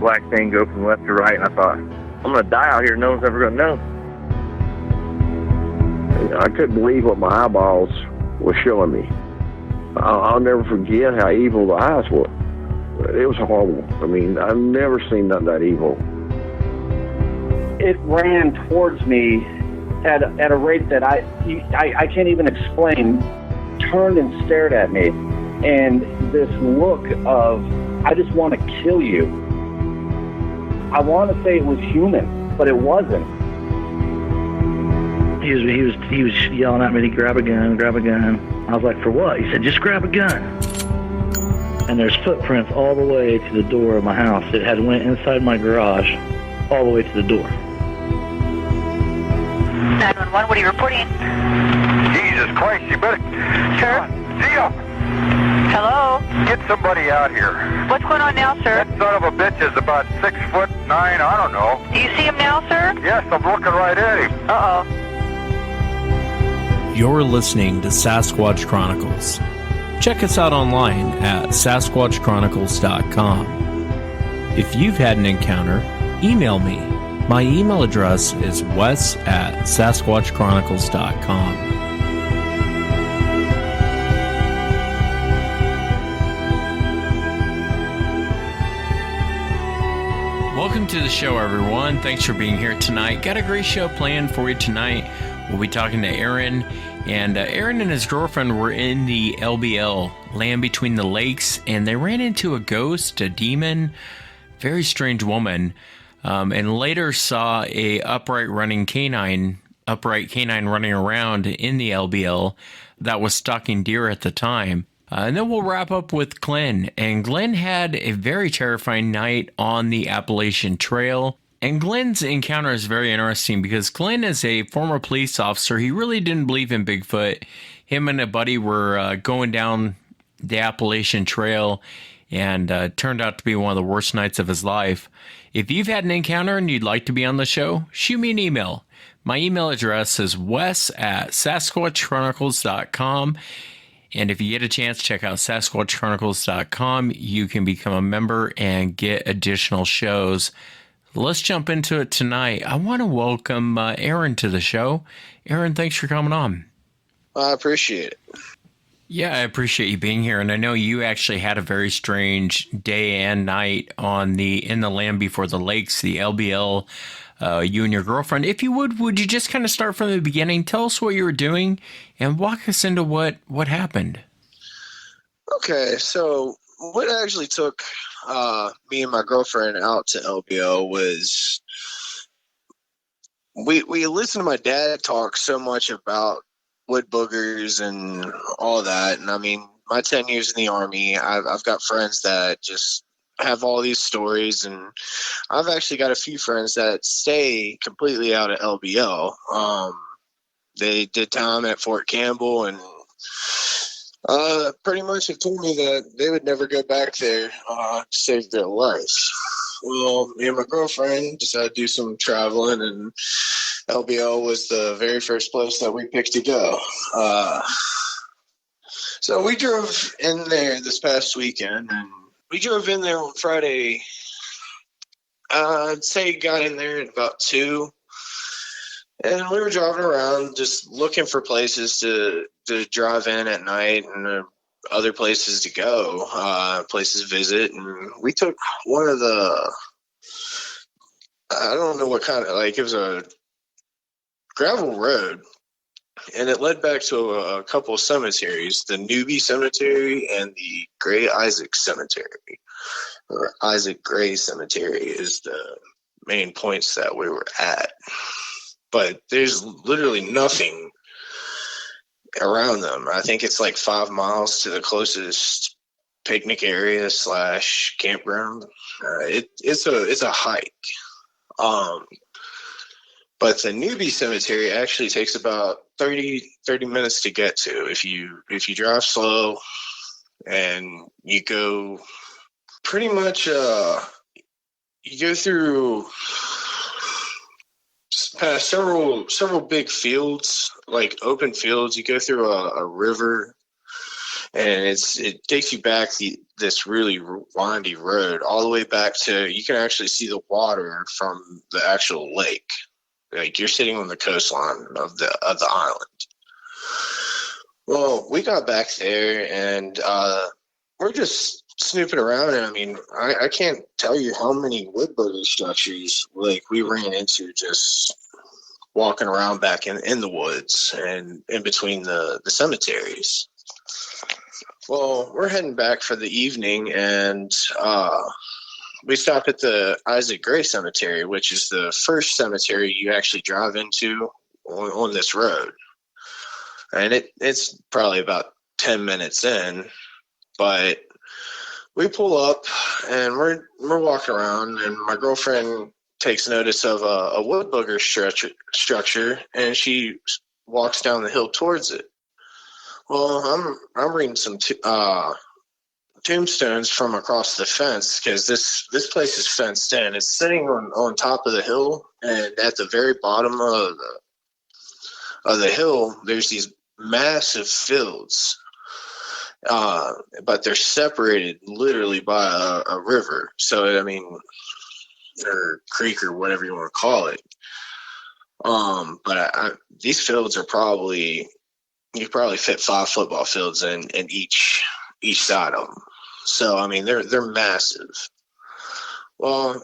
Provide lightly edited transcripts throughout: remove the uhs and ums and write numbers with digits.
black thing go from left to right, and I thought, I'm going to die out here. No one's ever going to know. I couldn't believe what my eyeballs were showing me. I'll never forget how evil the eyes were. It was horrible. I mean, I've never seen nothing that evil. It ran towards me at a rate that I can't even explain. Turned and stared at me, and this look of, I just want to kill you. I want to say it was human, but it wasn't. He was yelling at me to grab a gun, grab a gun. I was like, for what? He said, just grab a gun. And there's footprints all the way to the door of my house. It had went inside my garage, all the way to the door. 911, what are you reporting? Jesus Christ, you better... Sir? Zia! Hello? Get somebody out here. What's going on now, sir? That son of a bitch is about 6'9", I don't know. Do you see him now, sir? Yes, I'm looking right at him. Uh-oh. You're listening to Sasquatch Chronicles. Check us out online at sasquatchchronicles.com. If you've had an encounter, email me. My email address is wes@sasquatchchronicles.com. Welcome to the show, everyone. Thanks for being here tonight. Got a great show planned for you tonight. We'll be talking to Aaron, and Aaron and his girlfriend were in the LBL, Land Between the Lakes, and they ran into a ghost, a demon, very strange woman, and later saw a upright canine running around in the LBL that was stalking deer at the time. And then we'll wrap up with Glen. And Glen had a very terrifying night on the Appalachian Trail. And Glen's encounter is very interesting because Glen is a former police officer. He really didn't believe in Bigfoot. Him and a buddy were going down the Appalachian Trail, and turned out to be one of the worst nights of his life. If you've had an encounter and you'd like to be on the show, shoot me an email. My email address is wes@sasquatchchronicles.com. And if you get a chance, check out sasquatchchronicles.com. You can become a member and get additional shows. Let's jump into it tonight. I want to welcome Aaron to the show. Aaron, thanks for coming on. I appreciate it. Yeah, I appreciate you being here. And I know you actually had a very strange day and night in the Land Before the Lakes, the LBL, you and your girlfriend. If you would you just kind of start from the beginning? Tell us what you were doing and walk us into what happened. Okay, so what actually took me and my girlfriend out to LBL was we listened to my dad talk so much about wood boogers and all that. And I mean, my 10 years in the Army, I've got friends that just have all these stories, and I've actually got a few friends that stay completely out of LBL. They did time at Fort Campbell, and pretty much have told me that they would never go back there to save their life. Well, me and my girlfriend decided to do some traveling, and LBL was the very first place that we picked to go. So we drove in there this past weekend, and we drove in there on Friday. I'd say got in there at about 2. And we were driving around just looking for places to drive in at night and other places to go, places to visit. And we took one of the, I don't know what kind of, like it was a gravel road. And it led back to a couple of cemeteries, the Newby Cemetery and the Gray Isaac Cemetery, or Isaac Gray Cemetery is the main points that we were at. But there's literally nothing around them. I think it's like 5 miles to the closest picnic area / campground. It's a hike. But the Newby Cemetery actually takes about 30 minutes to get to if you drive slow, and you go pretty much you go through past several big fields, like open fields. You go through a river, and it takes you back. The this really windy road all the way back to, you can actually see the water from the actual lake. Like, you're sitting on the coastline of the island. Well, we got back there, and we're just snooping around, and I mean, I can't tell you how many wood booger structures like we ran into just walking around back in the woods and in between the cemeteries. Well, we're heading back for the evening, and we stop at the Isaac Gray Cemetery, which is the first cemetery you actually drive into on this road. And it's probably about 10 minutes in, but we pull up and we're walking around, and my girlfriend takes notice of a wood booger structure, and she walks down the hill towards it. Well, I'm reading some tombstones from across the fence, because this place is fenced in. It's sitting on top of the hill, and at the very bottom of the hill, there's these massive fields, but they're separated literally by a river. So, I mean, or creek or whatever you want to call it. But these fields are probably, you probably fit 5 football fields in each side of them. So, I mean, they're massive. Well,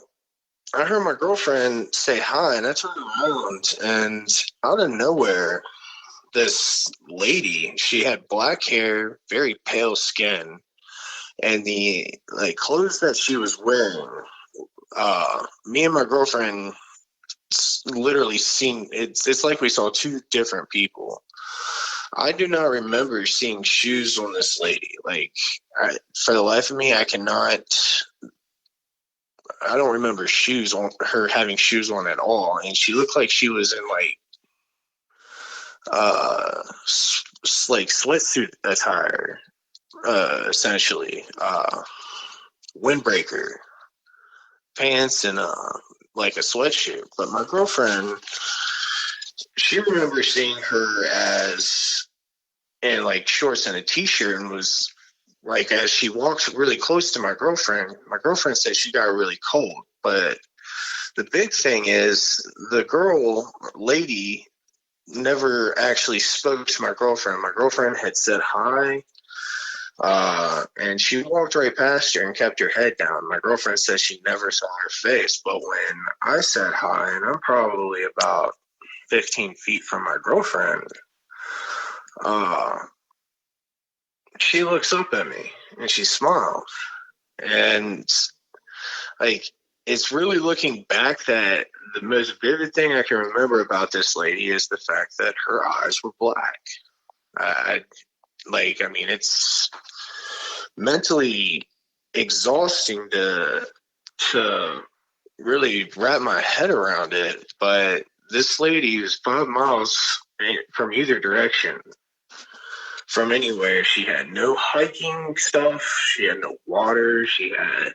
I heard my girlfriend say hi, and I turned around, and out of nowhere, this lady, she had black hair, very pale skin, and the clothes that she was wearing, me and my girlfriend literally seen, it's like we saw 2 different people. I do not remember seeing shoes on this lady. For the life of me, I don't remember shoes on her, having shoes on at all. And she looked like she was in sweatsuit attire, essentially, windbreaker pants, and a sweatshirt. But my girlfriend, she remembers seeing her as in shorts and a t-shirt, and was as she walks really close to my girlfriend said she got really cold. But the big thing is, the lady never actually spoke to my girlfriend. My girlfriend had said hi, and she walked right past her and kept her head down. My girlfriend said she never saw her face, but when I said hi, and I'm probably about 15 feet from my girlfriend, she looks up at me and she smiles. And it's really looking back that the most vivid thing I can remember about this lady is the fact that her eyes were black. I mean, it's mentally exhausting to really wrap my head around it, but this lady was 5 miles from either direction, from anywhere. She had no hiking stuff. She had no water. She had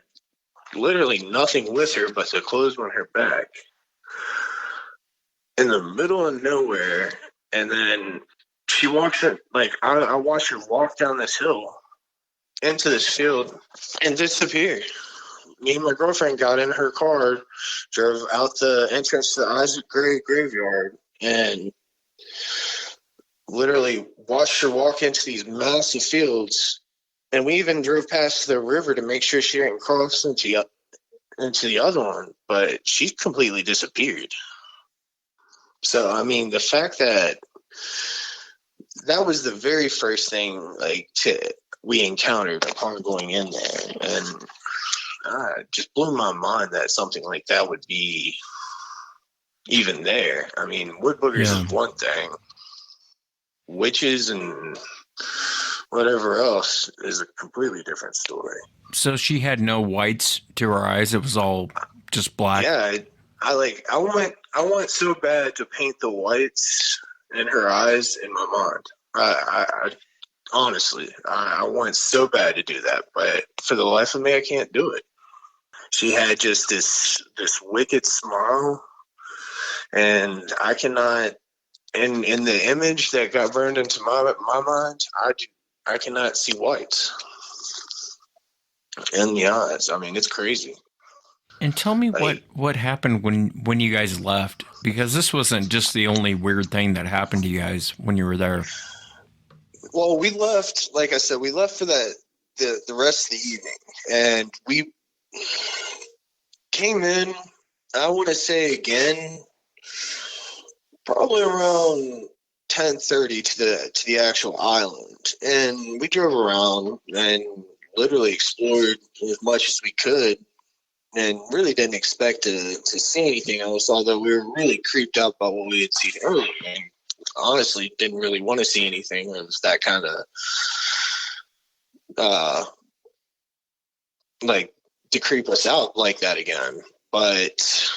literally nothing with her but the clothes on her back, in the middle of nowhere. And then she walks in, I watched her walk down this hill into this field and disappear. Me and my girlfriend got in her car, drove out the entrance to the Isaac Gray graveyard, and literally watched her walk into these massive fields. And we even drove past the river to make sure she didn't cross into the other one, but she completely disappeared. So, I mean, the fact that was the very first thing we encountered upon going in there, and it just blew my mind that something like that would be even there. I mean, wood boogers is one thing. Witches and whatever else is a completely different story. So she had no whites to her eyes. It was all just black. Yeah, I want so bad to paint the whites in her eyes in my mind. I honestly, I want so bad to do that, but for the life of me, I can't do it. She had just this wicked smile, and I cannot. In the image that got burned into my mind, I cannot see whites. in the eyes. I mean, it's crazy. And tell me what happened when you guys left, because this wasn't just the only weird thing that happened to you guys when you were there. Well, we left, like I said, we left for the rest of the evening, and we came in, I want to say again, probably around 10:30 to the actual island, and we drove around and literally explored as much as we could, and really didn't expect to see anything else, although we were really creeped out by what we had seen earlier, and honestly didn't really want to see anything. It was that kind of like to creep us out like that again. But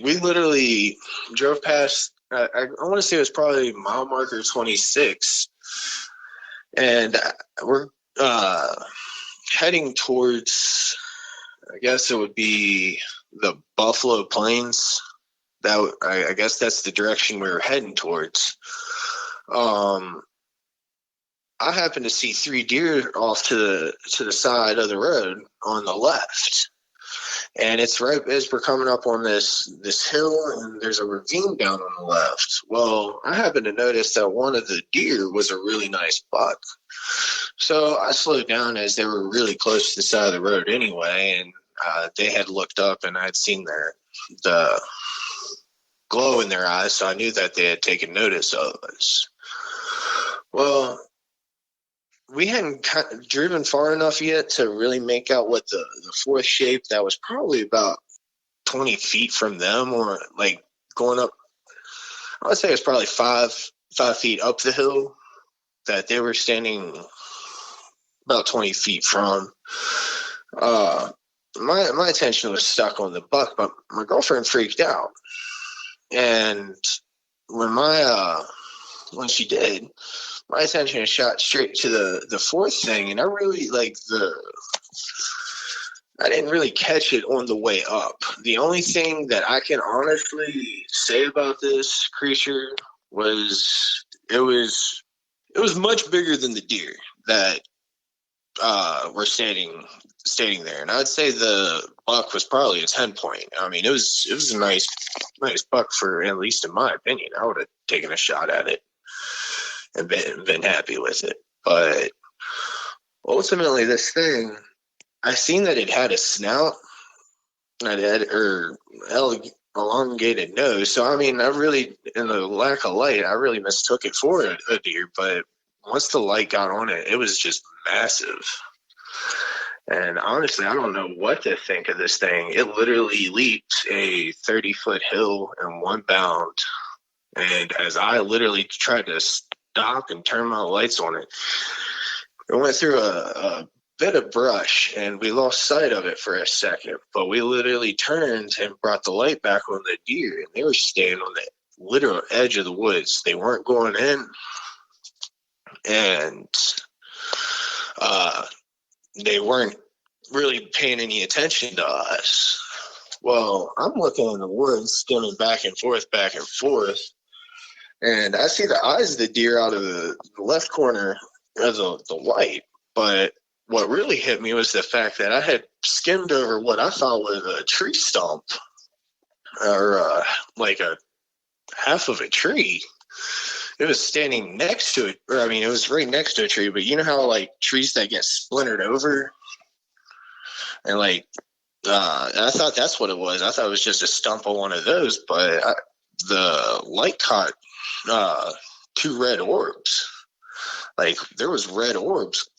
we literally drove past, I want to say it was probably mile marker 26, and we're heading towards, I guess it would be the Buffalo Plains. I guess that's the direction we were heading towards. I happened to see 3 deer off to the side of the road on the left, and it's right as we're coming up on this hill, and there's a ravine down on the left. Well, I happened to notice that one of the deer was a really nice buck, so I slowed down as they were really close to the side of the road anyway, and they had looked up, and I had seen the glow in their eyes, so I knew that they had taken notice of us. Well, we hadn't driven far enough yet to really make out what the fourth shape that was probably about 20 feet from them, or like going up, I would say it was probably 5 feet up the hill that they were standing about 20 feet from. My attention was stuck on the buck, but my girlfriend freaked out. And when she did, my attention was shot straight to the fourth thing, and I really I didn't really catch it on the way up. The only thing that I can honestly say about this creature was it was much bigger than the deer that were standing there, and I'd say the buck was probably a 10 point. I mean, it was a nice buck, for at least in my opinion. I would have taken a shot at it and been happy with it. But ultimately, this thing, I seen that it had a snout, and it had elongated nose. So I mean, I really, in the lack of light, I really mistook it for a deer. But once the light got on it, it was just massive. And honestly, I don't know what to think of this thing. It literally leaped a 30-foot hill in one bound. And as I literally tried to stop and turn my lights on it, it went through a bit of brush, and we lost sight of it for a second. But we literally turned and brought the light back on the deer, and they were staying on the literal edge of the woods. They weren't going in. And they weren't really paying any attention to us. Well, I'm looking in the woods, skimming back and forth, and I see the eyes of the deer out of the left corner of the light. But what really hit me was the fact that I had skimmed over what I thought was a tree stump, or like a half of a tree. It was standing next to it, or I mean, it was right next to a tree, but you know how like trees that get splintered over? And like, I thought that's what it was. I thought it was just a stump of one of those, but the light caught 2 red orbs. Like, there was red orbs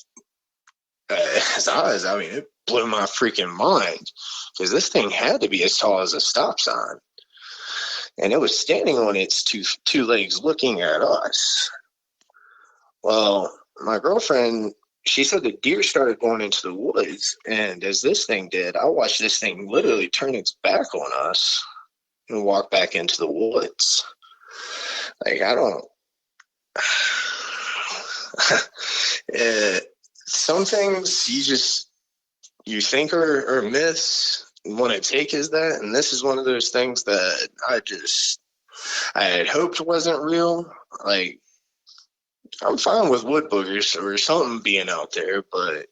his eyes. I mean, it blew my freaking mind, because this thing had to be as tall as a stop sign. And it was standing on its two legs looking at us. Well, my girlfriend, she said the deer started going into the woods. And as this thing did, I watched this thing literally turn its back on us and walk back into the woods. Like, I don't... some things you think are myths, want to take as that, and this is one of those things that I had hoped wasn't real. Like, I'm fine with wood boogers or something being out there, but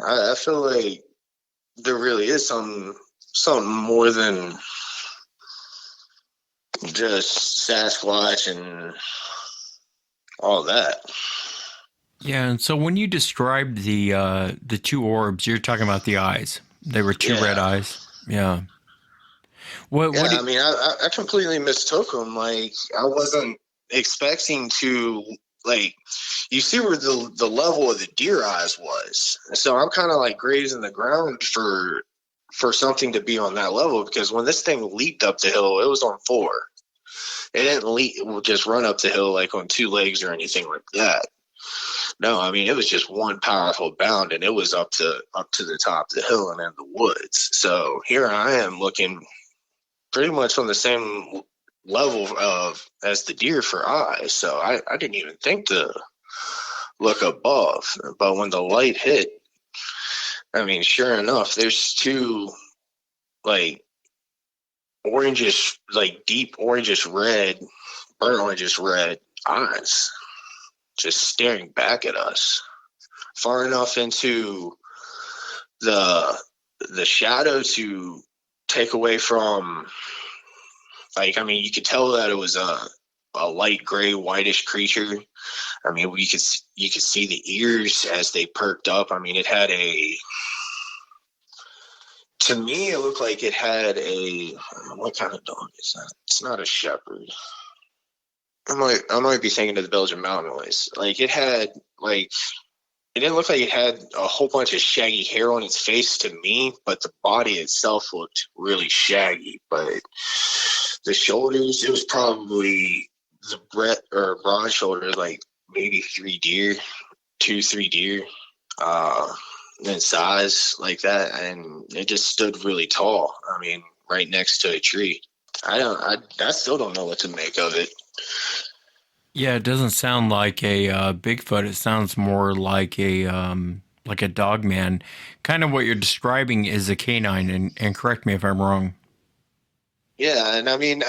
I feel like there really is something more than just Sasquatch and all that. Yeah, and so when you described the two orbs, you're talking about the eyes. They were two red eyes. Yeah. I mean, I completely mistook them. Like, I wasn't expecting to, like, you see where the level of the deer eyes was. So I'm kind of like grazing the ground for something to be on that level, because when this thing leaped up the hill, it was on 4. It didn't just run up the hill like on 2 legs or anything like that. No, I mean, it was just one powerful bound, and it was up to the top of the hill and in the woods. So here I am looking pretty much on the same level as the deer for eyes. So I didn't even think to look above. But when the light hit, I mean, sure enough, there's 2 like orangish, like deep orangish red, burnt orangish red eyes just staring back at us, far enough into the shadow to take away from, like, I mean, you could tell that it was a light gray, whitish creature. I mean, you could see the ears as they perked up. I mean, it had to me, it looked like it had what kind of dog is that? It's not a shepherd. I might be thinking of the Belgian Malinois. Like, it had, like, it didn't look like it had a whole bunch of shaggy hair on its face to me, but the body itself looked really shaggy. But the shoulders, it was probably the breadth or broad shoulder, like maybe 3 deer, 2-3 deer, in size like that, and it just stood really tall. I mean, right next to a tree. I still don't know what to make of it. Yeah, it doesn't sound like a Bigfoot. It sounds more like a dog man. Kind of what you're describing is a canine, and correct me if I'm wrong. Yeah, and I mean,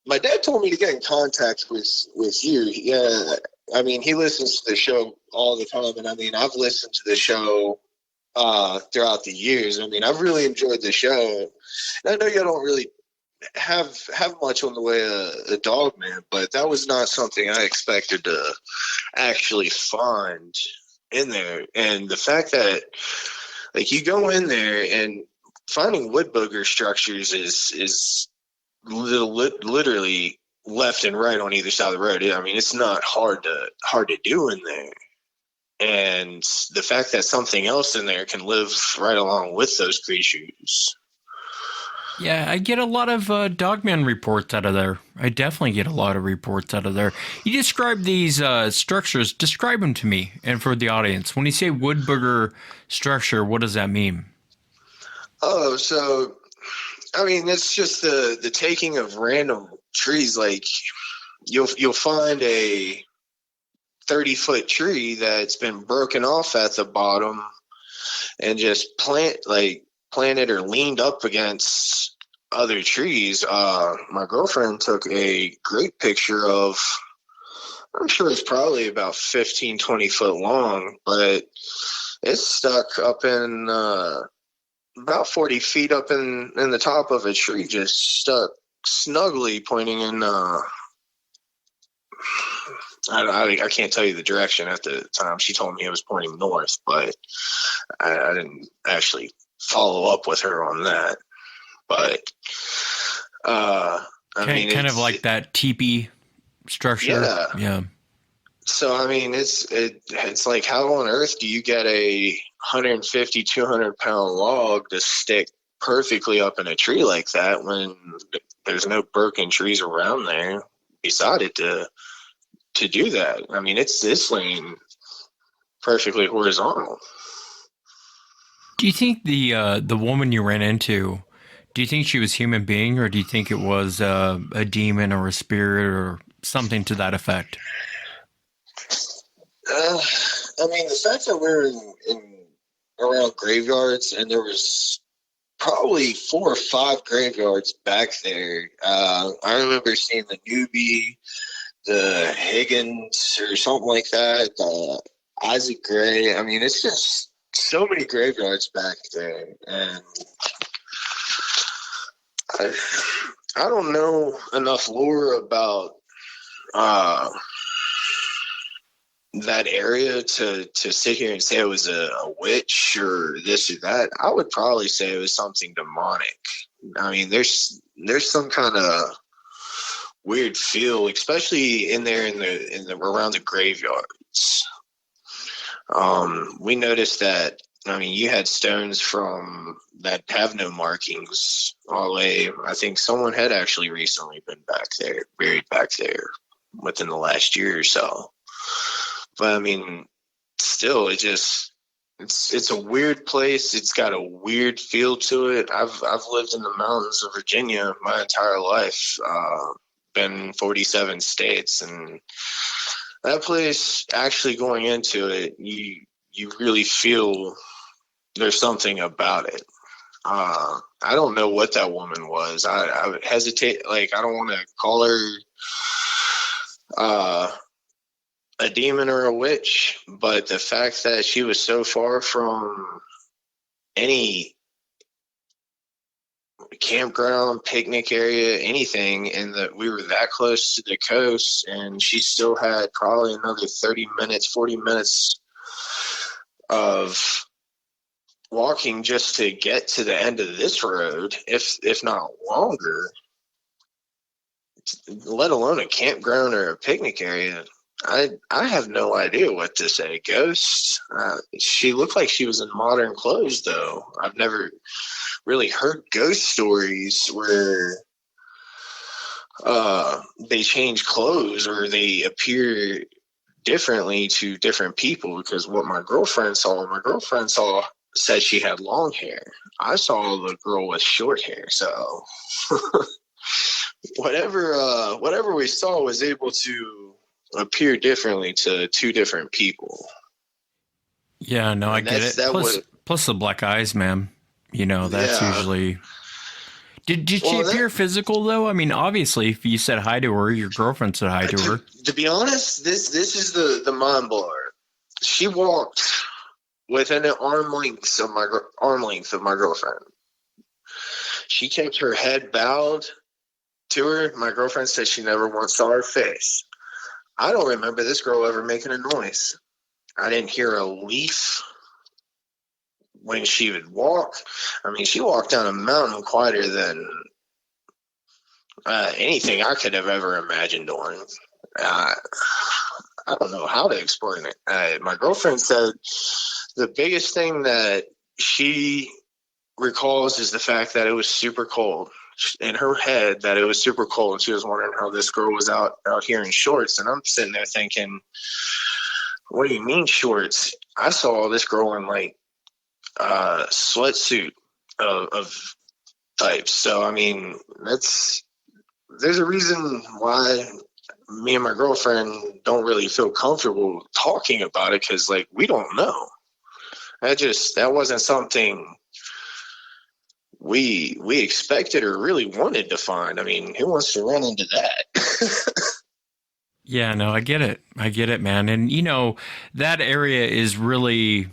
my dad told me to get in contact with you. Yeah, I mean, he listens to the show all the time, and I mean, I've listened to the show throughout the years. I mean, I've really enjoyed the show. And I know you don't really have much on the way of a dog man, but that was not something I expected to actually find in there. And the fact that, like, you go in there and finding wood booger structures is literally left and right on either side of the road. I mean, it's not hard to do in there. And the fact that something else in there can live right along with those creatures. Yeah, I get a lot of dogman reports out of there. I definitely get a lot of reports out of there. You describe these structures. Describe them to me and for the audience. When you say wood booger structure, what does that mean? Oh, so, I mean, it's just the taking of random trees. Like, you'll find a 30-foot tree that's been broken off at the bottom and just planted or leaned up against other trees. My girlfriend took a great picture of, I'm sure it's probably about 15, 20 foot long, but it's stuck up in about 40 feet up in the top of a tree, just stuck snugly pointing in, I can't tell you the direction at the time. She told me it was pointing north, but I didn't actually follow up with her on that. But I mean, kind of like that teepee structure. Yeah. So I mean, it's like, how on earth do you get a 150, 200 pound log to stick perfectly up in a tree like that when there's no broken trees around there beside it to do that? I mean, it's laying perfectly horizontal. Do you think the woman you ran into, do you think she was a human being, or do you think it was a demon or a spirit or something to that effect? I mean, the fact that we're in around graveyards, and there was probably 4 or 5 graveyards back there. I remember seeing the Newbie, the Higgins, or something like that. Isaac Gray. I mean, it's just so many graveyards back there, and I don't know enough lore about that area to sit here and say it was a witch or this or that. I would probably say it was something demonic. I mean, there's some kind of weird feel, especially in there in the around the graveyards. We noticed that. I mean, you had stones from that have no markings all the way. I think someone had actually recently been buried back there within the last year or so. But I mean, still, it's a weird place. It's got a weird feel to it. I've lived in the mountains of Virginia my entire life. Been 47 states, and that place, actually going into it, you really feel there's something about it. I don't know what that woman was. I would hesitate. Like, I don't want to call her a demon or a witch, but the fact that she was so far from any campground, picnic area, anything, and that we were that close to the coast, and she still had probably another 30 minutes, 40 minutes of walking just to get to the end of this road, if not longer, let alone a campground or a picnic area. I have no idea what to say. Ghost. She looked like she was in modern clothes, though. I've never really heard ghost stories where they change clothes or they appear differently to different people. Because what my girlfriend saw said she had long hair. I saw the girl with short hair. So whatever we saw was able to appear differently to two different people. Yeah, no, I get it. Plus the black eyes, man. You know, that's usually. Did she appear physical though? I mean, obviously, if you said hi to her, your girlfriend said hi to her. To be honest, this is the mind blower. She walked within an arm length of my girlfriend. She kept her head bowed to her. My girlfriend said she never once saw her face. I don't remember this girl ever making a noise. I didn't hear a leaf when she would walk. I mean, she walked down a mountain quieter than anything I could have ever imagined doing. I don't know how to explain it. My girlfriend said the biggest thing that she recalls is the fact that it was super cold. In her head, that it was super cold, and she was wondering how this girl was out here in shorts. And I'm sitting there thinking, what do you mean shorts? I saw this girl in like sweatsuit of types. So I mean, there's a reason why me and my girlfriend don't really feel comfortable talking about it, because like we don't know. That wasn't something we expected or really wanted to find. I mean, who wants to run into that? Yeah, no, I get it, man. And you know, that area is really,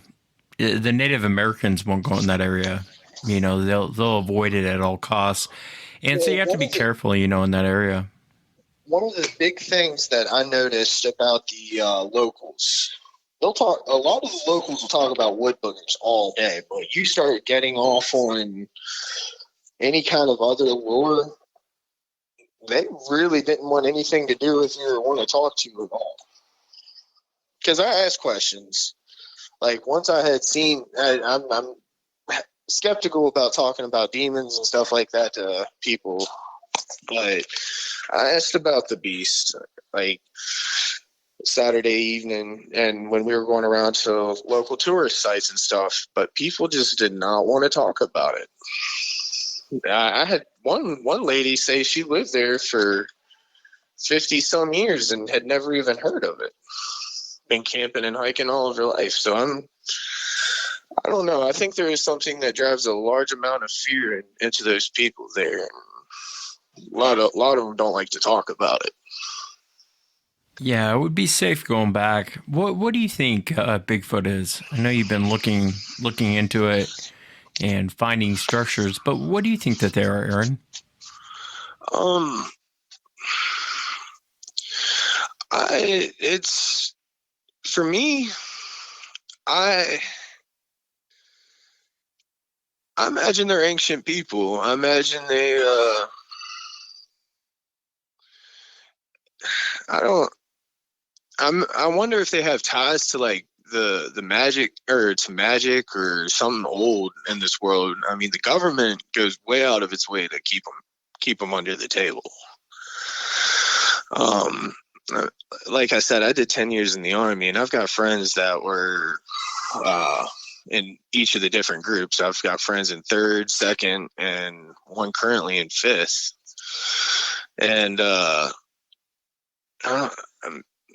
the Native Americans won't go in that area. You know, they'll avoid it at all costs. And so you have to be careful, you know, in that area. One of the big things that I noticed about the locals, a lot of the locals will talk about wood boogers all day, but you start getting off on any kind of other lore, they really didn't want anything to do with you or want to talk to you at all. Because I asked questions. Like, once I had seen, I'm skeptical about talking about demons and stuff like that to people, but I asked about the beast, like, Saturday evening, and when we were going around to local tourist sites and stuff, but people just did not want to talk about it. I had one lady say she lived there for 50 some years and had never even heard of it. Been camping and hiking all of her life. So I don't know. I think there is something that drives a large amount of fear into those people there. A lot of them don't like to talk about it. Yeah, it would be safe going back. What do you think Bigfoot is? I know you've been looking into it and finding structures, but what do you think that they are, Aaron? Um, it's for me. I imagine they're ancient people. I imagine they. I don't. I wonder if they have ties to like the magic or to magic or something old in this world. I mean, the government goes way out of its way to keep them under the table. Like I said, I did 10 years in the Army, and I've got friends that were in each of the different groups. I've got friends in 3rd, 2nd, and one currently in 5th. And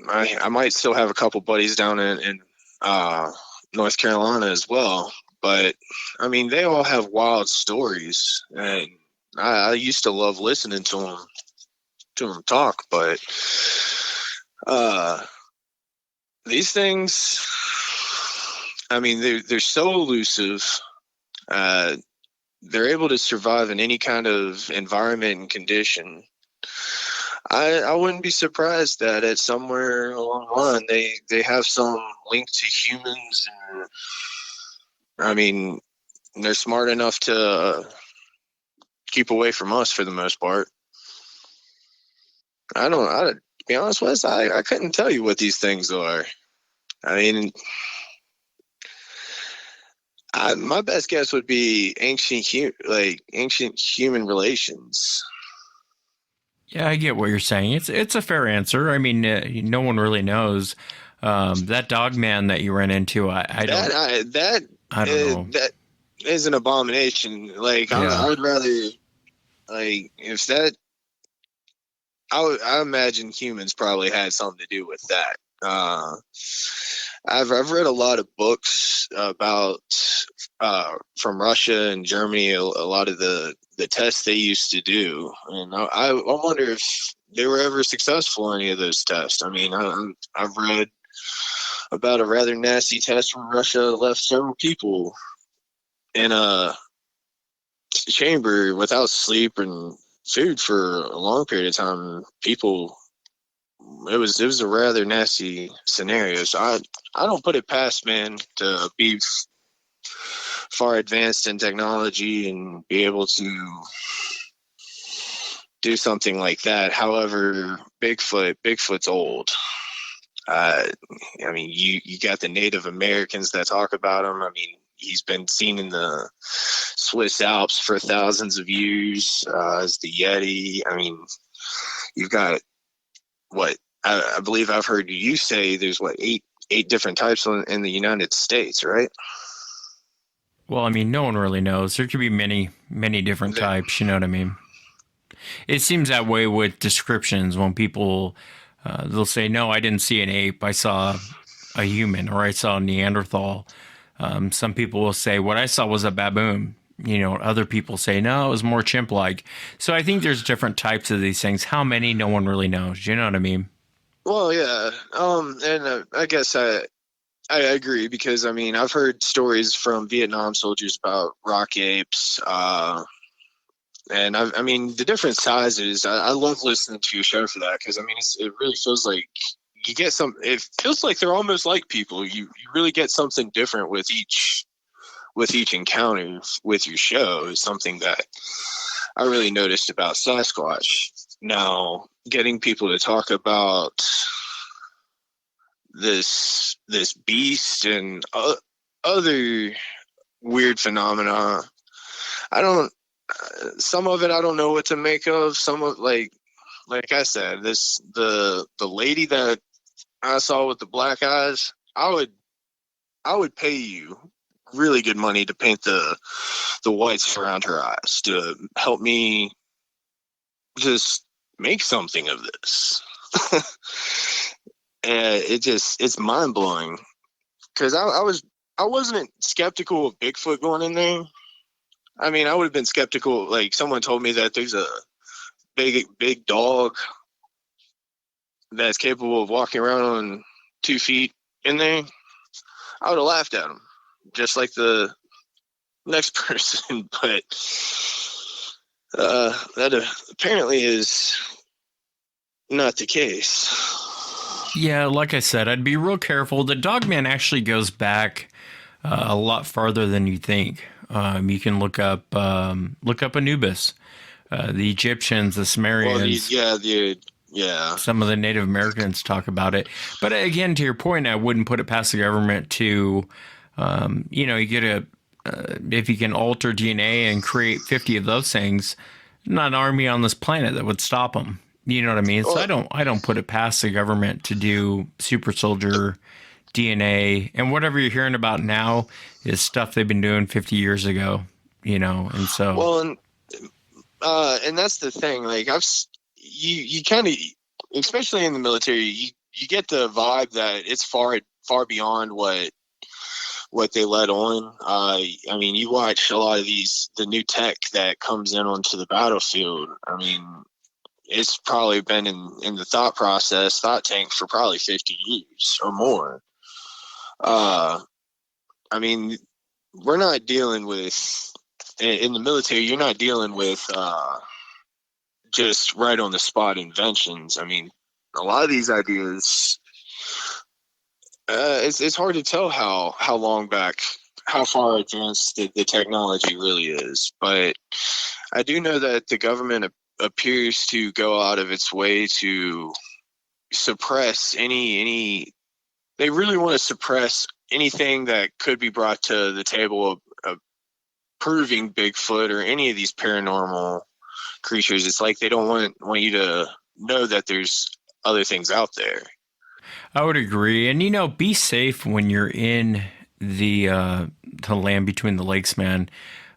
I might still have a couple buddies down in North Carolina as well. But, I mean, they all have wild stories, and I used to love listening to them talk, but these things, I mean, they're so elusive. They're able to survive in any kind of environment and condition. I wouldn't be surprised that at somewhere along the line they have some link to humans, and I mean, they're smart enough to keep away from us for the most part. To be honest, Wes, I couldn't tell you what these things are. I mean, my best guess would be ancient human relations. Yeah, I get what you're saying. It's a fair answer. I mean, no one really knows. That dog man that you ran into, I don't know. That is an abomination. Like, yeah. I would rather, like, if that, I imagine humans probably had something to do with that. I've read a lot of books about from Russia and Germany, a lot of the tests they used to do, and I wonder if they were ever successful in any of those tests. I mean, I've read about a rather nasty test where Russia left several people in a chamber without sleep and food for a long period of time. People, it was a rather nasty scenario. So I don't put it past man to be far advanced in technology and be able to do something like that. However, Bigfoot's old. I mean, you got the Native Americans that talk about him. I mean, he's been seen in the Swiss Alps for thousands of years as the Yeti. I mean, you've got what I believe I've heard you say. There's what eight different types in the United States, right? Well, I mean, no one really knows. There could be many different types. You know what I mean? It seems that way with descriptions when people they'll say, "No, I didn't see an ape. I saw a human, or I saw a Neanderthal." Some people will say, "What I saw was a baboon." You know, other people say, "No, it was more chimp-like." So I think there's different types of these things. How many? No one really knows. You know what I mean? Well, yeah. And I guess I agree, because I mean, I've heard stories from Vietnam soldiers about rock apes, and I mean, the different sizes. I love listening to your show for that, because I mean, it really feels like you get some. It feels like they're almost like people. You really get something different with each encounter with your show. Is something that I really noticed about Sasquatch. Now, getting people to talk about this beast and other weird phenomena, some of it I don't know what to make of. Some of, like I said, the lady that I saw with the black eyes, I would pay you really good money to paint the whites around her eyes to help me just make something of this. And it's mind blowing, because I wasn't skeptical of Bigfoot going in there. I mean, I would have been skeptical. Like, someone told me that there's a big dog that's capable of walking around on 2 feet in there, I would have laughed at him, just like the next person. But that apparently is not the case. Yeah, like I said, I'd be real careful. The Dogman actually goes back a lot farther than you think. You can look up Anubis, the Egyptians, the Sumerians. Yeah. Some of the Native Americans talk about it. But again, to your point, I wouldn't put it past the government to, you get if you can alter DNA and create 50 of those things, not an army on this planet that would stop them. You know what I mean? So I don't put it past the government to do super soldier DNA, and whatever you're hearing about now is stuff they've been doing 50 years ago, and so. Well, and that's the thing. Like you kind of, especially in the military, you get the vibe that it's far beyond what they let on. I mean, you watch a lot of the new tech that comes in onto the battlefield. I mean, it's probably been in the thought tank for probably 50 years or more. I mean, we're not dealing with, in the military, you're not dealing with just right on the spot inventions. I mean, a lot of these ideas, it's hard to tell how long back, how far advanced the technology really is. But I do know that the government appears to go out of its way to suppress they really want to suppress anything that could be brought to the table of proving Bigfoot or any of these paranormal creatures. It's like they don't want you to know that there's other things out there. I would agree. And, be safe when you're in the land between the lakes, man.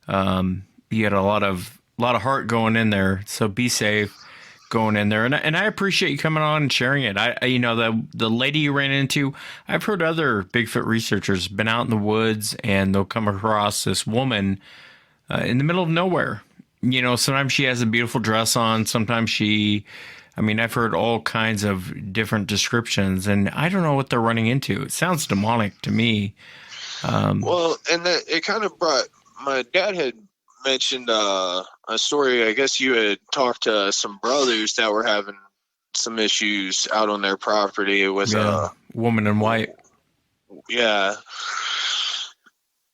You got a lot of heart going in there. So be safe going in there. And I appreciate you coming on and sharing it. The lady you ran into, I've heard other Bigfoot researchers been out in the woods and they'll come across this woman in the middle of nowhere. Sometimes she has a beautiful dress on. Sometimes I've heard all kinds of different descriptions, and I don't know what they're running into. It sounds demonic to me. Well, and that it kind of brought, my dad had mentioned a story. I guess you had talked to some brothers that were having some issues out on their property with a woman in white. Yeah.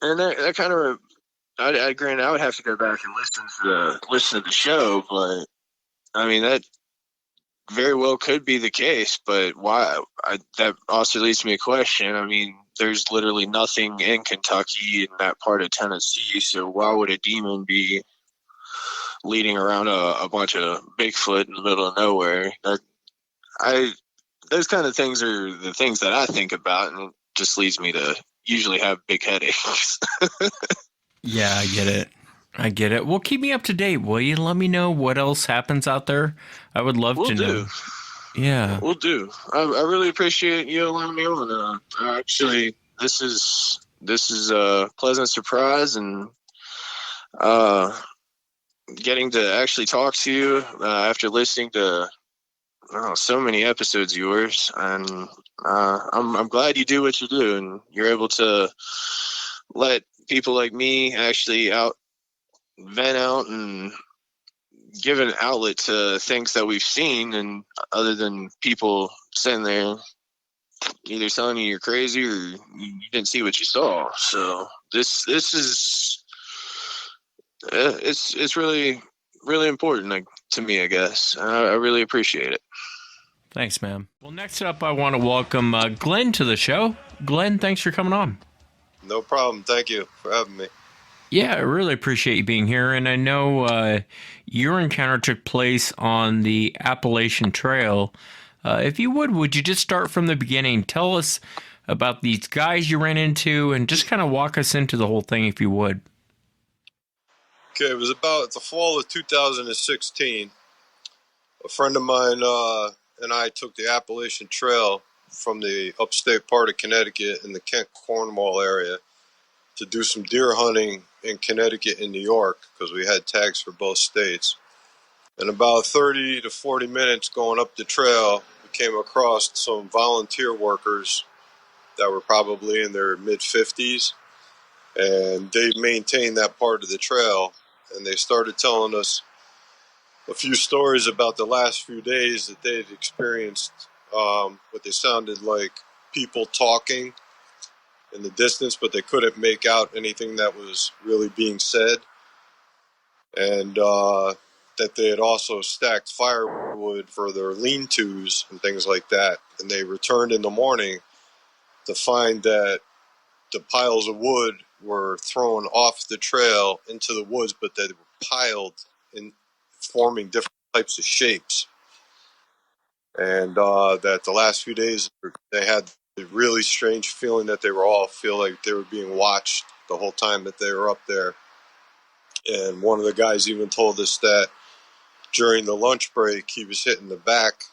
And that kind of, granted, I would have to go back and listen to the show, but I mean, that very well could be the case, but why? That also leads me a question. I mean, there's literally nothing in Kentucky in that part of Tennessee, so why would a demon be leading around a bunch of Bigfoot in the middle of nowhere? Those kind of things are the things that I think about, and it just leads me to usually have big headaches. Yeah, I get it. Well, keep me up to date, will you? Let me know what else happens out there. I would love to know. Yeah. We'll do. I really appreciate you allowing me on. Actually, this is a pleasant surprise, and getting to actually talk to you after listening to so many episodes of yours, and I'm glad you do what you do, and you're able to let people like me actually vent out and give an outlet to things that we've seen, and other than people sitting there either telling you you're crazy or you didn't see what you saw. So this is it's really, really important to me, I guess. I really appreciate it. Thanks, man. Well, next up, I want to welcome Glen to the show. Glen, thanks for coming on. No problem. Thank you for having me. Yeah, I really appreciate you being here. And I know your encounter took place on the Appalachian Trail. If you would you just start from the beginning? Tell us about these guys you ran into and just kind of walk us into the whole thing, if you would. Okay, it was about the fall of 2016. A friend of mine and I took the Appalachian Trail from the upstate part of Connecticut in the Kent-Cornwall area to do some deer hunting in Connecticut and New York, because we had tags for both states. And about 30 to 40 minutes going up the trail, we came across some volunteer workers that were probably in their mid-50s, and they maintained that part of the trail, and they started telling us a few stories about the last few days that they had experienced what they sounded like people talking in the distance, but they couldn't make out anything that was really being said, and that they had also stacked firewood for their lean-tos and things like that, and they returned in the morning to find that the piles of wood were thrown off the trail into the woods, but they were piled in forming different types of shapes. And that the last few days they had a really strange feeling that they were all feel like they were being watched the whole time that they were up there. And one of the guys even told us that during the lunch break he was hit in the back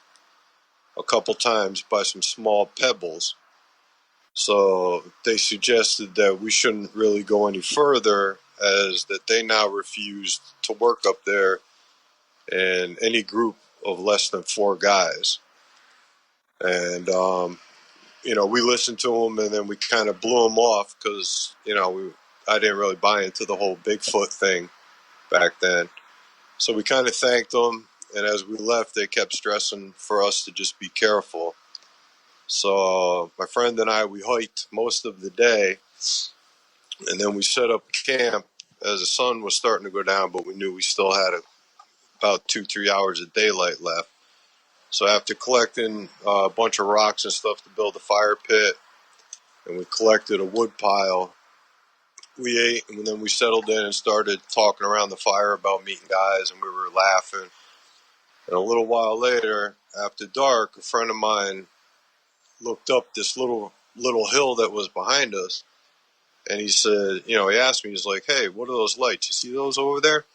a couple times by some small pebbles. So they suggested that we shouldn't really go any further, as that they now refused to work up there in any group of less than 4 guys. And, we listened to them, and then we kind of blew them off because, I didn't really buy into the whole Bigfoot thing back then. So we kind of thanked them, and as we left, they kept stressing for us to just be careful. So my friend and I, we hiked most of the day, and then we set up camp as the sun was starting to go down, but we knew we still had about 2-3 hours of daylight left. So after collecting a bunch of rocks and stuff to build a fire pit, and we collected a wood pile, we ate, and then we settled in and started talking around the fire about meeting guys, and we were laughing. And a little while later, after dark, a friend of mine looked up this little hill that was behind us, and he said, he asked me, he's like, "Hey, what are those lights? You see those over there?"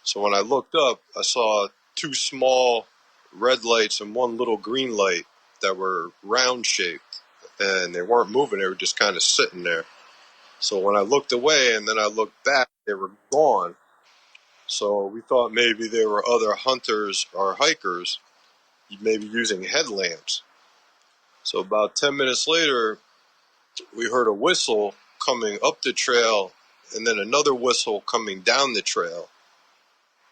So when I looked up, I saw 2 small red lights and 1 little green light that were round shaped, and they weren't moving, they were just kind of sitting there. So when I looked away and then I looked back, they were gone. So we thought maybe there were other hunters or hikers maybe using headlamps. So about 10 minutes later, we heard a whistle coming up the trail, and then another whistle coming down the trail.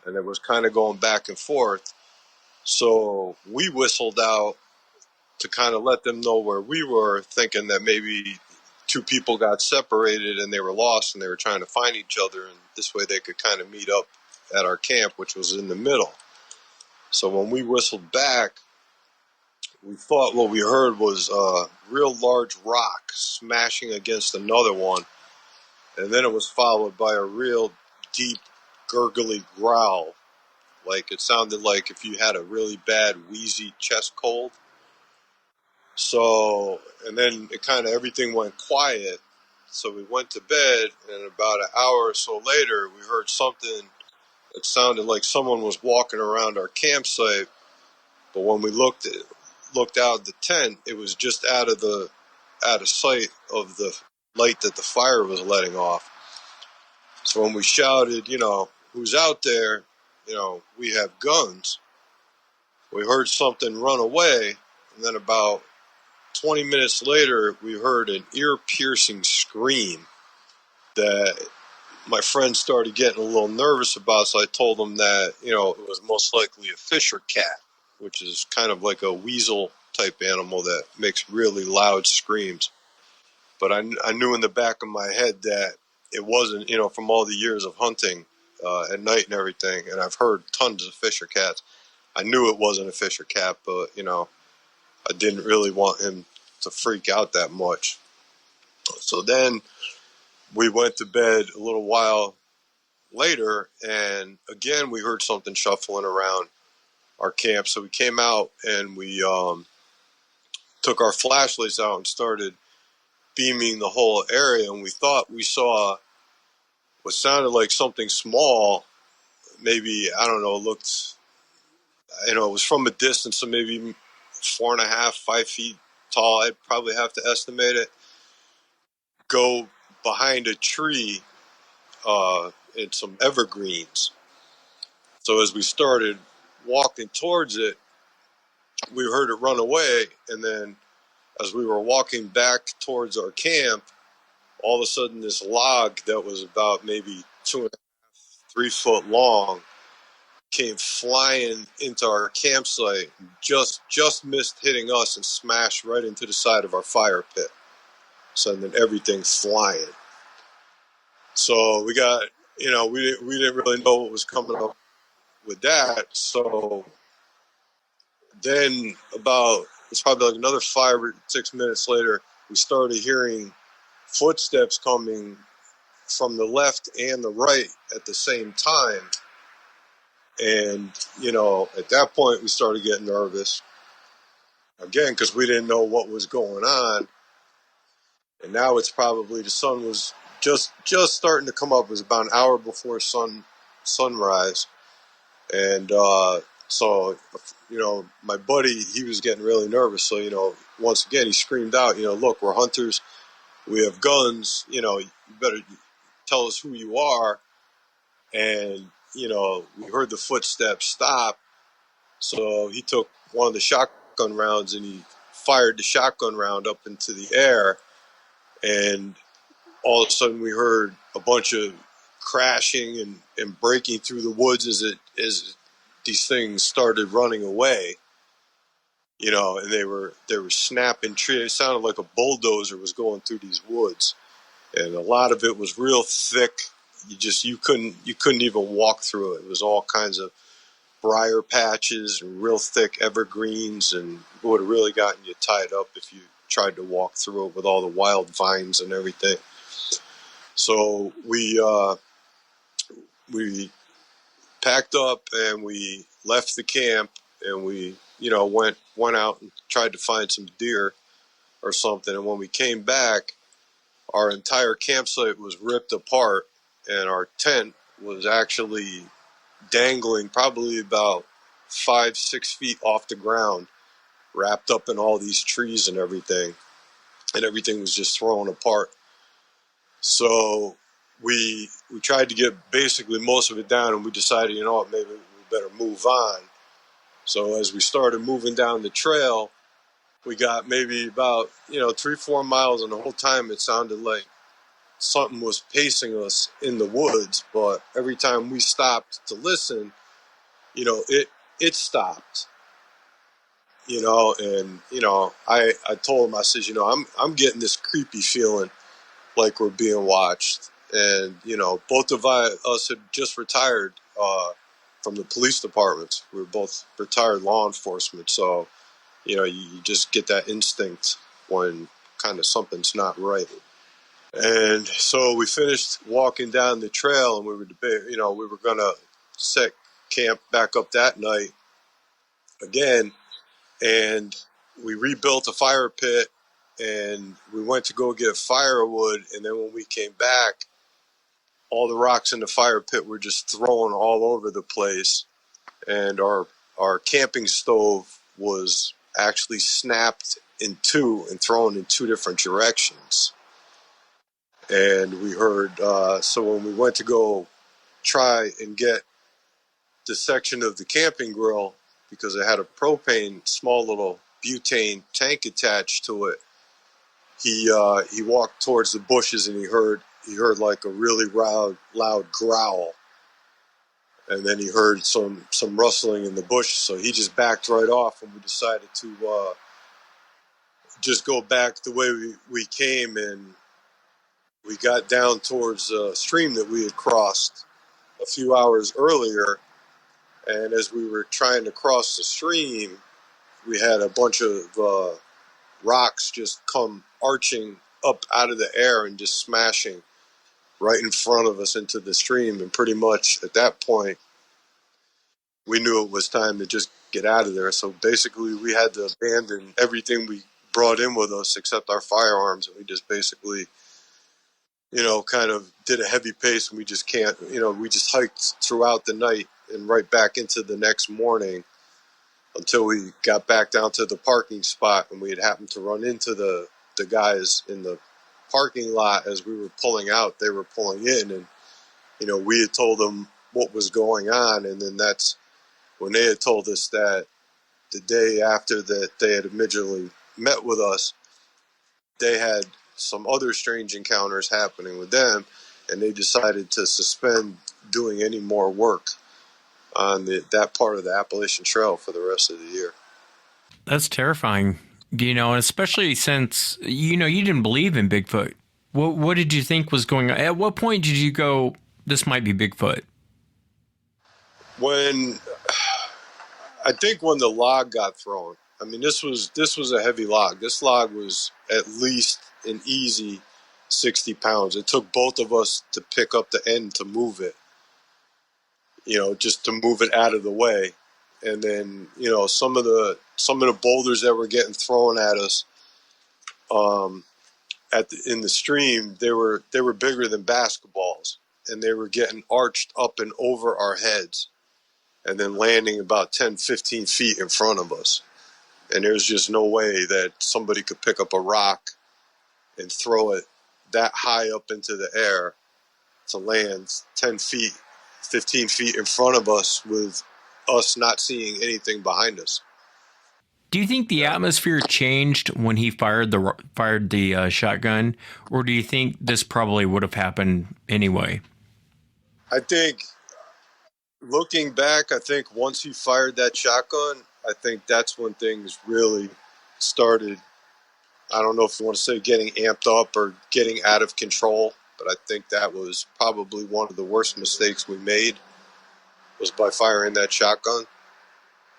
And it was kind of going back and forth. So we whistled out to kind of let them know where we were, thinking that maybe 2 people got separated and they were lost and they were trying to find each other. And this way they could kind of meet up at our camp, which was in the middle. So when we whistled back, we thought what we heard was a real large rock smashing against another one, and then it was followed by a real deep, gurgly growl. Like it sounded like if you had a really bad, wheezy chest cold. So, and then it kind of everything went quiet. So we went to bed, and about an hour or so later, we heard something that sounded like someone was walking around our campsite. But when we looked out the tent, it was just out of sight of the light that the fire was letting off. So when we shouted, "Who's out there? We have guns," we heard something run away, and then about 20 minutes later, we heard an ear-piercing scream that my friend started getting a little nervous about, so I told him that, it was most likely a fisher cat, which is kind of like a weasel type animal that makes really loud screams. But I knew in the back of my head that it wasn't, from all the years of hunting at night and everything, and I've heard tons of fisher cats. I knew it wasn't a fisher cat, but, I didn't really want him to freak out that much. So then we went to bed a little while later, and again we heard something shuffling around our camp. So we came out and we took our flashlights out and started beaming the whole area, and we thought we saw what sounded like something small. Maybe, I don't know, looked, it was from a distance, so maybe 4.5, 5 feet tall. I'd probably have to estimate it. Go behind a tree in some evergreens. So as we started walking towards it, we heard it run away, and then as we were walking back towards our camp, all of a sudden this log that was about maybe 2.5, 3 foot long came flying into our campsite, just missed hitting us and smashed right into the side of our fire pit, sending everything flying. So we got, we didn't really know what was coming up with that. So then it's probably like another 5 or 6 minutes later, we started hearing footsteps coming from the left and the right at the same time. And, at that point we started getting nervous again, because we didn't know what was going on. And now it's probably the sun was just starting to come up. It was about an hour before sunrise. And, so, my buddy, he was getting really nervous. So, once again, he screamed out, look, we're hunters. We have guns. You better tell us who you are. And, we heard the footsteps stop. So he took one of the shotgun rounds and he fired the shotgun round up into the air. And all of a sudden we heard a bunch of crashing and breaking through the woods as these things started running away, and they were snapping trees. It sounded like a bulldozer was going through these woods, and a lot of it was real thick. You couldn't even walk through it. It was all kinds of briar patches and real thick evergreens, and it would have really gotten you tied up if you tried to walk through it with all the wild vines and everything. So we packed up and we left the camp, and we went out and tried to find some deer or something. And when we came back, our entire campsite was ripped apart, and our tent was actually dangling probably about 5-6 feet off the ground, wrapped up in all these trees and everything was just thrown apart. So we tried to get basically most of it down, and we decided, maybe we better move on. So as we started moving down the trail, we got maybe about 3-4 miles, and the whole time it sounded like something was pacing us in the woods. But every time we stopped to listen, it stopped. And I told him, I said, I'm getting this creepy feeling like we're being watched. And both of us had just retired from the police departments. We were both retired law enforcement, so you just get that instinct when kind of something's not right. And so we finished walking down the trail, and we were debating, we were gonna set camp back up that night again, and we rebuilt a fire pit, and we went to go get firewood. And then when we came back, all the rocks in the fire pit were just thrown all over the place, and our camping stove was actually snapped in two and thrown in 2 different directions. And we heard, so when we went to go try and get the section of the camping grill, because it had a propane, small little butane tank attached to it, he walked towards the bushes, and he heard like a really loud growl. And then he heard some rustling in the bush, so he just backed right off, and we decided to just go back the way we came. And we got down towards a stream that we had crossed a few hours earlier. And as we were trying to cross the stream, we had a bunch of rocks just come arching up out of the air and just smashing right in front of us into the stream. And pretty much at that point, we knew it was time to just get out of there. So basically, we had to abandon everything we brought in with us except our firearms. And we just basically, kind of did a heavy pace, and we just can't, we just hiked throughout the night and right back into the next morning until we got back down to the parking spot. And we had happened to run into the guys in the parking lot as we were pulling out. They were pulling in, and, we had told them what was going on. And then that's when they had told us that the day after that they had originally met with us, they had some other strange encounters happening with them, and they decided to suspend doing any more work on that part of the Appalachian Trail for the rest of the year. That's terrifying, especially since, you didn't believe in Bigfoot. What did you think was going on? At what point did you go, this might be Bigfoot? I think when the log got thrown, I mean, this was a heavy log. This log was at least an easy 60 pounds. It took both of us to pick up the end to move it, just to move it out of the way. And then, some of the boulders that were getting thrown at us, in the stream, they were bigger than basketballs, and they were getting arched up and over our heads, and then landing about 10, 15 feet in front of us. And there's just no way that somebody could pick up a rock and throw it that high up into the air to land 10 feet, 15 feet in front of us with us not seeing anything behind us. Do you think the atmosphere changed when he fired the shotgun, or do you think this probably would have happened anyway? I think, looking back, I think once he fired that shotgun, I think that's when things really started. I don't know if you want to say getting amped up or getting out of control, but I think that was probably one of the worst mistakes we made, was by firing that shotgun.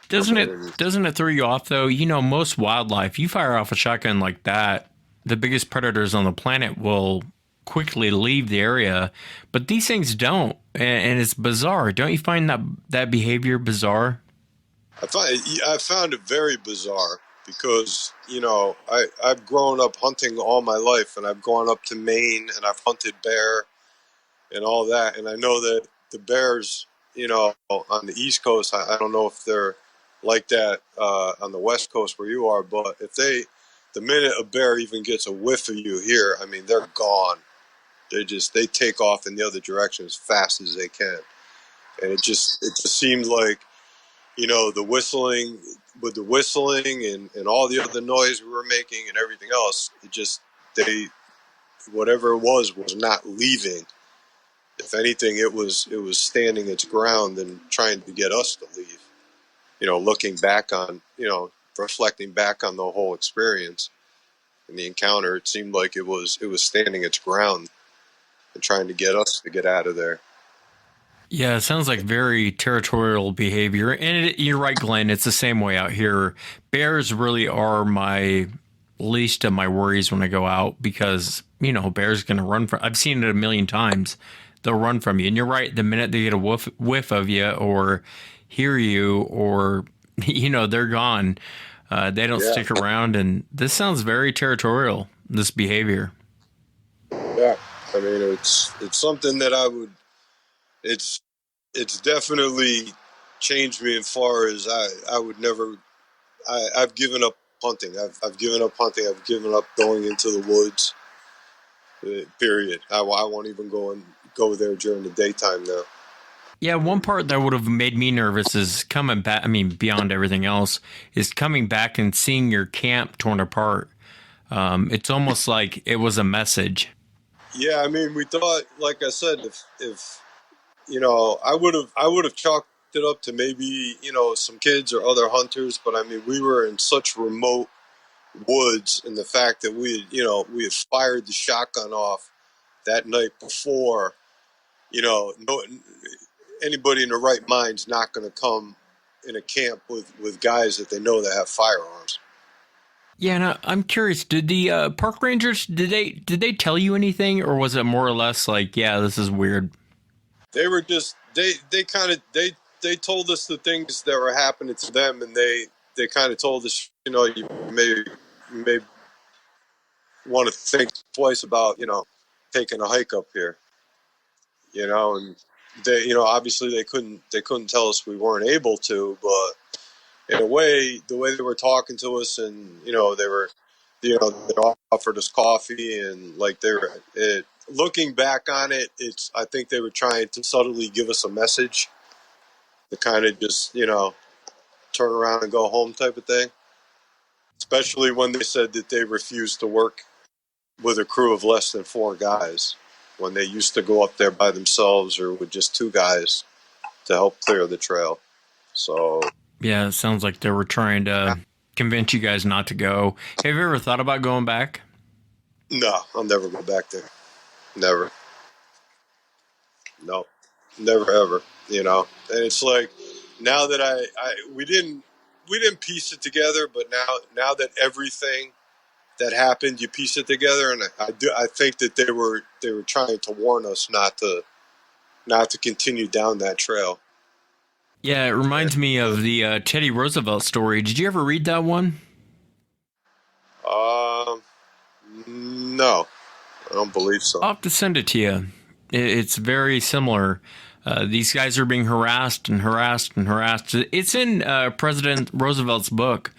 Doesn't it throw you off, though? Most wildlife, you fire off a shotgun like that, the biggest predators on the planet will quickly leave the area, but these things don't, and it's bizarre. Don't you find that behavior bizarre? I found it very bizarre because, I've grown up hunting all my life, and I've gone up to Maine, and I've hunted bear and all that, and I know that the bears, on the East Coast, I don't know if they're like that on the West Coast where you are, but the minute a bear even gets a whiff of you here, I mean, they're gone. They take off in the other direction as fast as they can. And it just seemed like, the whistling and all the other noise we were making and everything else, whatever it was not leaving. If anything, it was standing its ground and trying to get us to leave. Looking back on, reflecting back on the whole experience and the encounter, it seemed like it was standing its ground and trying to get us to get out of there. Yeah, it sounds like very territorial behavior. And you're right, Glenn. It's the same way out here. Bears really are my least of my worries when I go out because, bears going to run from. I've seen it a million times. They'll run from you. And you're right. The minute they get a whiff of you or hear you or, they're gone. They don't stick around. And this sounds very territorial, this behavior. Yeah. I mean, it's something that it's definitely changed me as far as I would never, I've given up hunting. I've given up hunting. I've given up going into the woods, period. I won't even go there during the daytime now. Yeah, one part that would have made me nervous is coming back. I mean, beyond everything else, is coming back and seeing your camp torn apart. It's almost like it was a message. Yeah, I mean, we thought, like I said, if I would have chalked it up to maybe some kids or other hunters, but I mean, we were in such remote woods, and the fact that we had fired the shotgun off that night before, anybody in their right mind's not going to come in a camp with guys that they know that have firearms. Yeah, and I'm curious. Did the park rangers did they tell you anything, or was it more or less like, yeah, this is weird? They were just they told us the things that were happening to them, and they kind of told us, you may want to think twice about taking a hike up here, and they obviously they couldn't tell us we weren't able to, but in a way, the way they were talking to us, and they offered us coffee, and like looking back on it, I think they were trying to subtly give us a message to kind of just turn around and go home type of thing. Especially when they said that they refused to work with a crew of less than 4 guys, when they used to go up there by themselves or with just 2 guys to help clear the trail. So yeah, it sounds like they were trying to convince you guys not to go. Have you ever thought about going back? No, I'll never go back there. Never. No, never ever. You know, and it's like now that we didn't piece it together, but now that everything that happened, you piece it together, and I think that they were trying to warn us not to continue down that trail. Yeah, it reminds me of the Teddy Roosevelt story. Did you ever read that one? No, I don't believe so. I'll have to send it to you. It's very similar. These guys are being harassed and harassed and harassed. It's in President Roosevelt's book.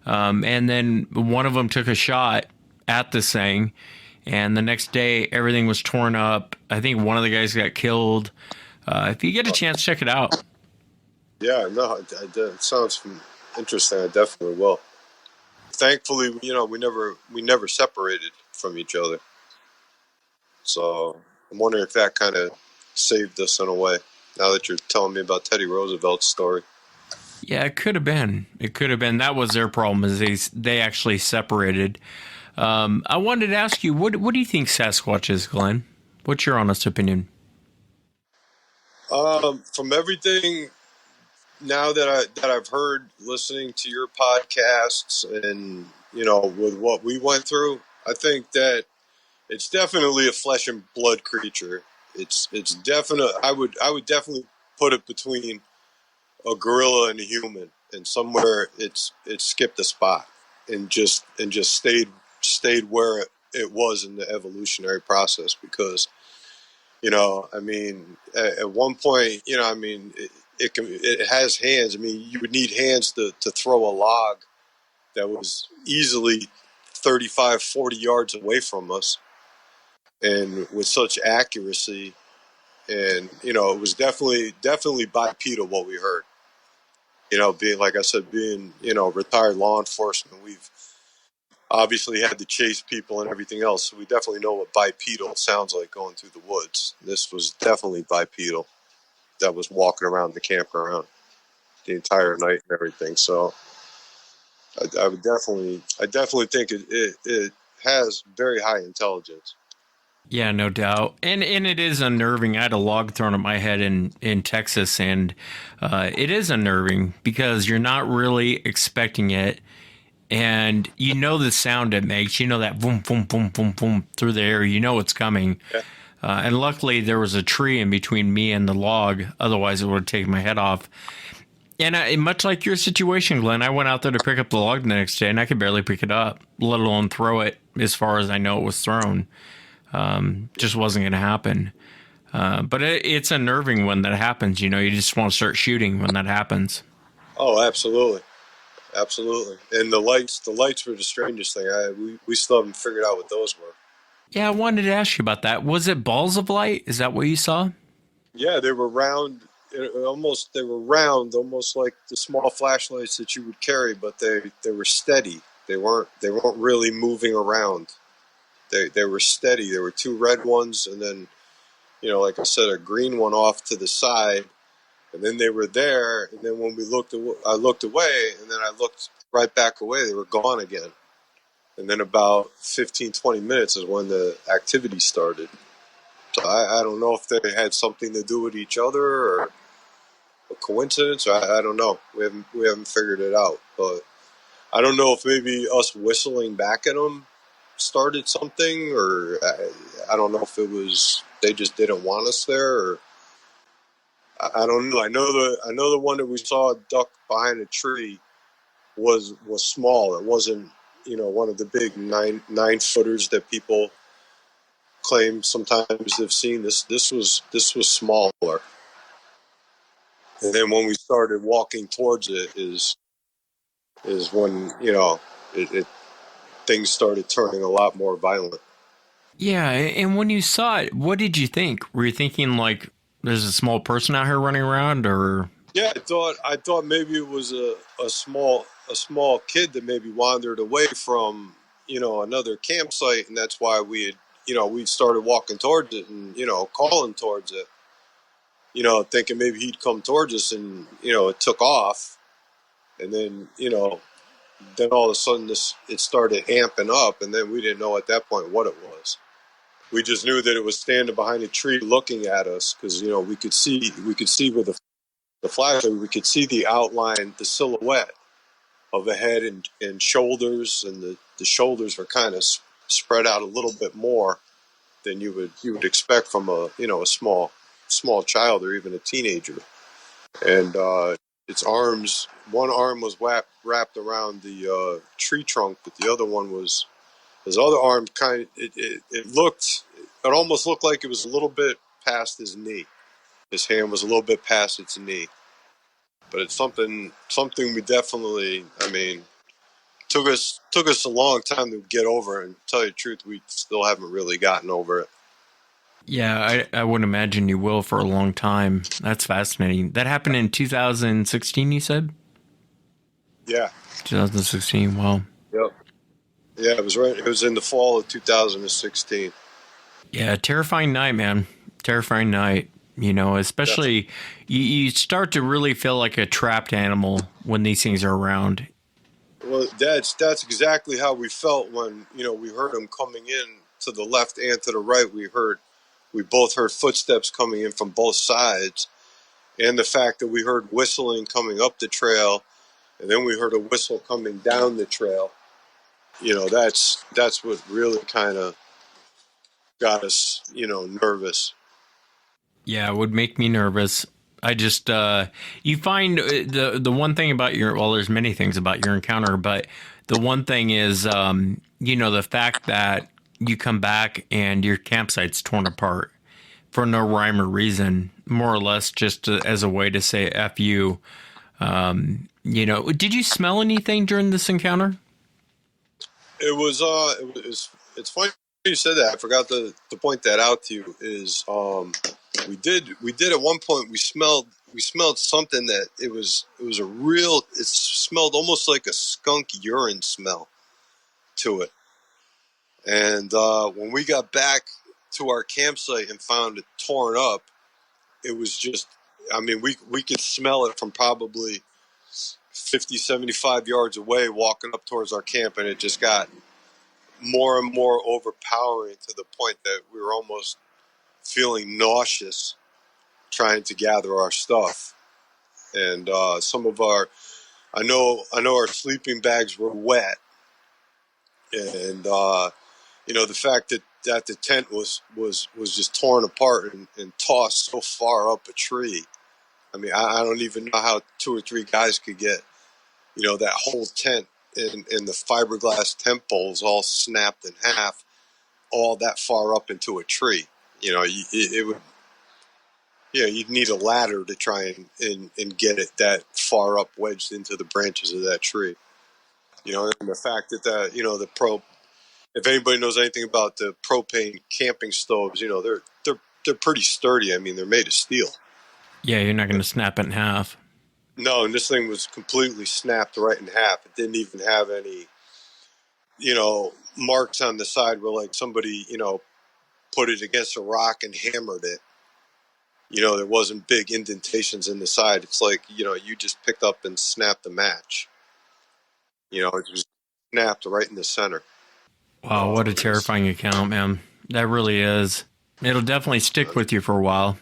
And then one of them took a shot at this thing, and the next day everything was torn up. I think one of the guys got killed. If you get a chance, check it out. Yeah, no, it sounds interesting. I definitely will. Thankfully, you know, we never separated from each other. So I'm wondering if that kind of saved us in a way, now that you're telling me about Teddy Roosevelt's story. Yeah, it could have been. It could have been. That was their problem, is they actually separated. I wanted to ask you, what do you think Sasquatch is, Glenn? What's your honest opinion? From everything now that I've heard, listening to your podcasts, and you know, with what we went through, I think that it's definitely a flesh and blood creature. It's definite. I would definitely put it between a gorilla and a human, and somewhere it skipped a spot and just stayed where it was in the evolutionary process. Because, you know, I mean, at one point, you know, I mean, it has hands. I mean, you would need hands to throw a log that was easily 35, 40 yards away from us, and with such accuracy. And, you know, it was definitely bipedal, what we heard. You know, being, like I said, being, you know, retired law enforcement, we've obviously had to chase people and everything else. So we definitely know what bipedal sounds like going through the woods. This was definitely bipedal that was walking around the campground the entire night and everything. So I definitely think it has very high intelligence. Yeah, no doubt. And it is unnerving. I had a log thrown at my head in Texas, and it is unnerving because you're not really expecting it. And you know the sound it makes. You know that boom, boom, boom, boom, boom through the air. You know it's coming. Yeah. And luckily there was a tree in between me and the log. Otherwise it would have taken my head off. And much like your situation, Glenn, I went out there to pick up the log the next day, and I could barely pick it up, let alone throw it as far as I know it was thrown. Just wasn't going to happen. But it's unnerving when that happens. You know, you just want to start shooting when that happens. Oh, absolutely. Absolutely. And the lights were the strangest thing. We still haven't figured out what those were. Yeah, I wanted to ask you about that. Was it balls of light? Is that what you saw? Yeah, they were round. Almost like the small flashlights that you would carry, but they were steady. They weren't really moving around. They were steady. There were 2 red ones, and then, you know, like I said, a green one off to the side, and then they were there. And then when I looked away, and then I looked right back away. They were gone again. And then about 15, 20 minutes is when the activity started. So I don't know if they had something to do with each other or a coincidence. I don't know. We haven't figured it out. But I don't know if maybe us whistling back at them started something, or I don't know if it was they just didn't want us there, or I don't know. I know the one that we saw duck behind a tree was small. It wasn't, you know, one of the big nine footers that people claim sometimes they've seen. This was smaller. And then when we started walking towards it is when, you know, things started turning a lot more violent. Yeah, and when you saw it, what did you think? Were you thinking like there's a small person out here running around, or? Yeah, I thought maybe it was a small kid that maybe wandered away from, another campsite, and that's why we had, we started walking towards it and, calling towards it, thinking maybe he'd come towards us, and, it took off. And then, then all of a sudden it started amping up, and then we didn't know at that point what it was. We just knew that it was standing behind a tree looking at us, because, we could see with the flashlight, we could see the outline, the silhouette of a head and shoulders, and the shoulders were kind of spread out a little bit more than you would expect from a small child or even a teenager. And its arms, one arm was wrapped around the tree trunk, but the other one was, his other arm it almost looked like it was a little bit past his knee. His hand was a little bit past its knee. But it's something we definitely, took us a long time to get over, and to tell you the truth, we still haven't really gotten over it. Yeah, I would imagine you will for a long time. That's fascinating. That happened in 2016, you said? Yeah. 2016, wow. Yep. Yeah, it was right. It was in the fall of 2016. Yeah, terrifying night, man. Terrifying night. Especially you start to really feel like a trapped animal when these things are around. Well, that's exactly how we felt when, we heard them coming in to the left and to the right. We both heard footsteps coming in from both sides, and the fact that we heard whistling coming up the trail, and then we heard a whistle coming down the trail. That's what really kind of got us, nervous. Yeah, it would make me nervous. I just, you find the one thing about there's many things about your encounter, but the one thing is, the fact that you come back and your campsite's torn apart for no rhyme or reason, more or less just as a way to say F you. Did you smell anything during this encounter? It's funny you said that. I forgot to point that out to you. Is we did at one point we smelled something that it smelled almost like a skunk urine smell to it. And when we got back to our campsite and found it torn up, it was just, we could smell it from probably 50, 75 yards away walking up towards our camp, and it just got more and more overpowering to the point that we were almost feeling nauseous trying to gather our stuff. And some of I know our sleeping bags were wet, and the fact that the tent was just torn apart and tossed so far up a tree. I don't even know how 2 or 3 guys could get that whole tent and the fiberglass tent poles all snapped in half, all that far up into a tree. It would. Yeah, you'd need a ladder to try and get it that far up, wedged into the branches of that tree. And the fact that if anybody knows anything about the propane camping stoves, they're pretty sturdy. They're made of steel. Yeah, you're not going to snap it in half. No, and this thing was completely snapped right in half. It didn't even have any, marks on the side where like somebody, put it against a rock and hammered it. There wasn't big indentations in the side. It's like, you just picked up and snapped a match. It was snapped right in the center. Wow, what a terrifying account, man. That really is. It'll definitely stick with you for a while.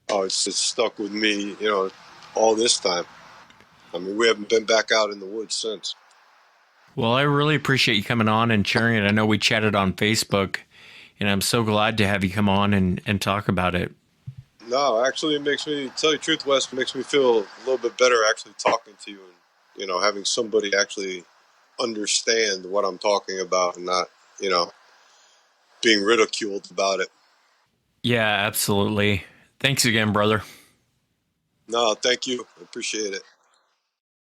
Oh, it's stuck with me, all this time. We haven't been back out in the woods since. Well, I really appreciate you coming on and sharing it. I know we chatted on Facebook, and I'm so glad to have you come on and talk about it. No, actually, it makes me, to tell you the truth, Wes, it makes me feel a little bit better actually talking to you and, having somebody actually understand what I'm talking about and not, being ridiculed about it. Yeah, absolutely. Thanks again, brother. No, thank you. I appreciate it.